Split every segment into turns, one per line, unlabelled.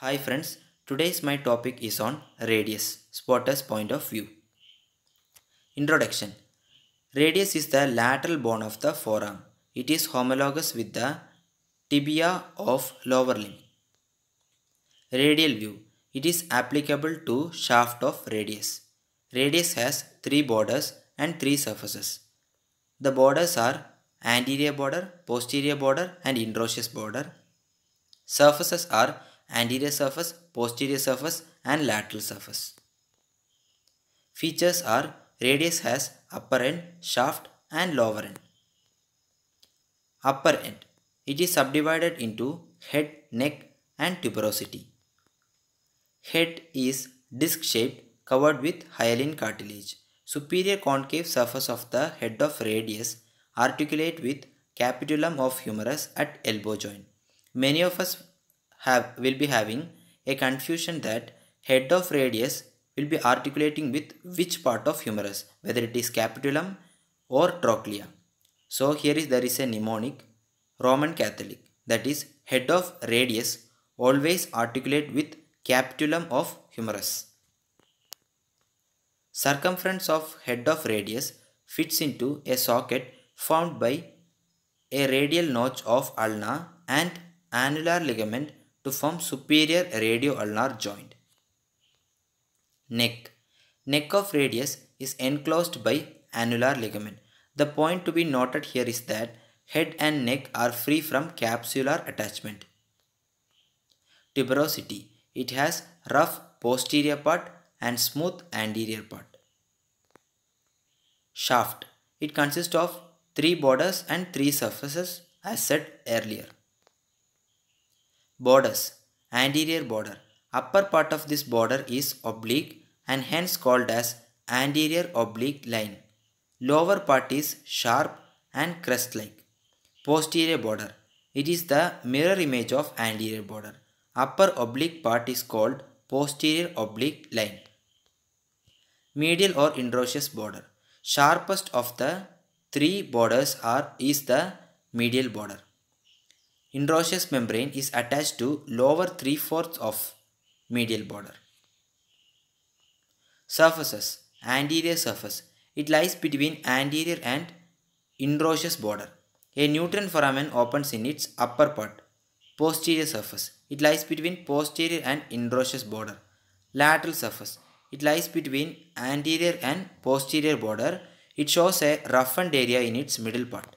Hi friends, today's my topic is on radius, spotter's point of view. Introduction. Radius is the lateral bone of the forearm. It is homologous with the tibia of lower limb. Radial view. It is applicable to shaft of radius. Radius has 3 borders and 3 surfaces. The borders are anterior border, posterior border and interosseous border. Surfaces are anterior surface, posterior surface and lateral surface. Features are radius has upper end, shaft and lower end. Upper end. It is subdivided into head, neck and tuberosity. Head is disc shaped covered with hyaline cartilage. Superior concave surface of the head of radius articulate with capitulum of humerus at elbow joint. Many of us will be having a confusion that head of radius will be articulating with which part of humerus, whether it is capitulum or trochlea. So there is a mnemonic Roman Catholic, that is head of radius always articulate with capitulum of humerus. Circumference of head of radius fits into a socket formed by a radial notch of ulna and annular ligament to form superior radioulnar joint. Neck. Neck of radius is enclosed by annular ligament. The point to be noted here is that head and neck are free from capsular attachment. Tuberosity. It has rough posterior part and smooth anterior part. Shaft. It consists of 3 borders and 3 surfaces as said earlier. Borders. Anterior border. Upper part of this border is oblique and hence called as anterior oblique line. Lower part is sharp and crest-like. Posterior border. It is the mirror image of anterior border. Upper oblique part is called posterior oblique line. Medial or interosseous border. Sharpest of the 3 borders is the medial border. Interosseous membrane is attached to lower 3/4 of medial border. Surfaces. Anterior surface. It lies between anterior and interosseous border. A nutrient foramen opens in its upper part. Posterior surface. It lies between posterior and interosseous border. Lateral surface. It lies between anterior and posterior border. It shows a roughened area in its middle part.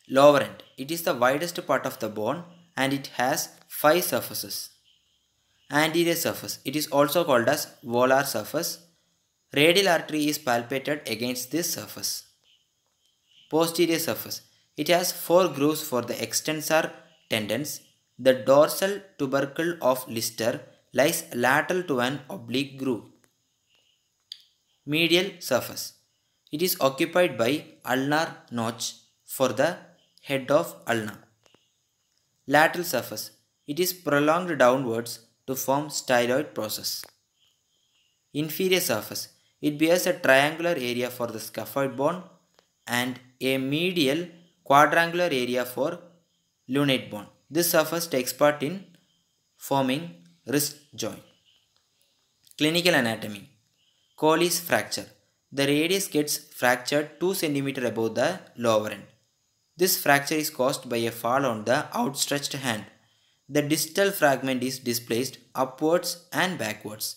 Lower end. It is the widest part of the bone and it has 5 surfaces. Anterior surface. It is also called as volar surface. Radial artery is palpated against this surface. Posterior surface. It has 4 grooves for the extensor tendons. The dorsal tubercle of Lister lies lateral to an oblique groove. Medial surface. It is occupied by ulnar notch for the head of ulna. Lateral surface. It is prolonged downwards to form styloid process. Inferior surface. It bears a triangular area for the scaphoid bone and a medial quadrangular area for lunate bone. This surface takes part in forming wrist joint. Clinical anatomy. Colles fracture. The radius gets fractured 2 cm above the lower end. This fracture is caused by a fall on the outstretched hand. The distal fragment is displaced upwards and backwards.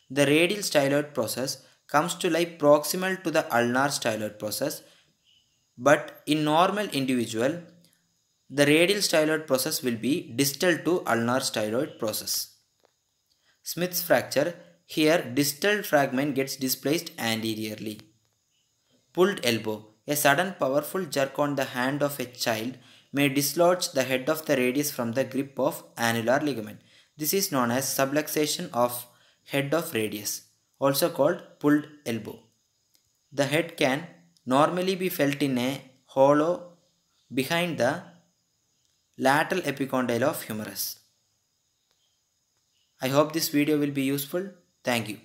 The radial styloid process comes to lie proximal to the ulnar styloid process, but in normal individual, the radial styloid process will be distal to ulnar styloid process. Smith's fracture. Here distal fragment gets displaced anteriorly. Pulled elbow. A sudden powerful jerk on the hand of a child may dislodge the head of the radius from the grip of annular ligament. This is known as subluxation of head of radius, also called pulled elbow. The head can normally be felt in a hollow behind the lateral epicondyle of humerus. I hope this video will be useful. Thank you.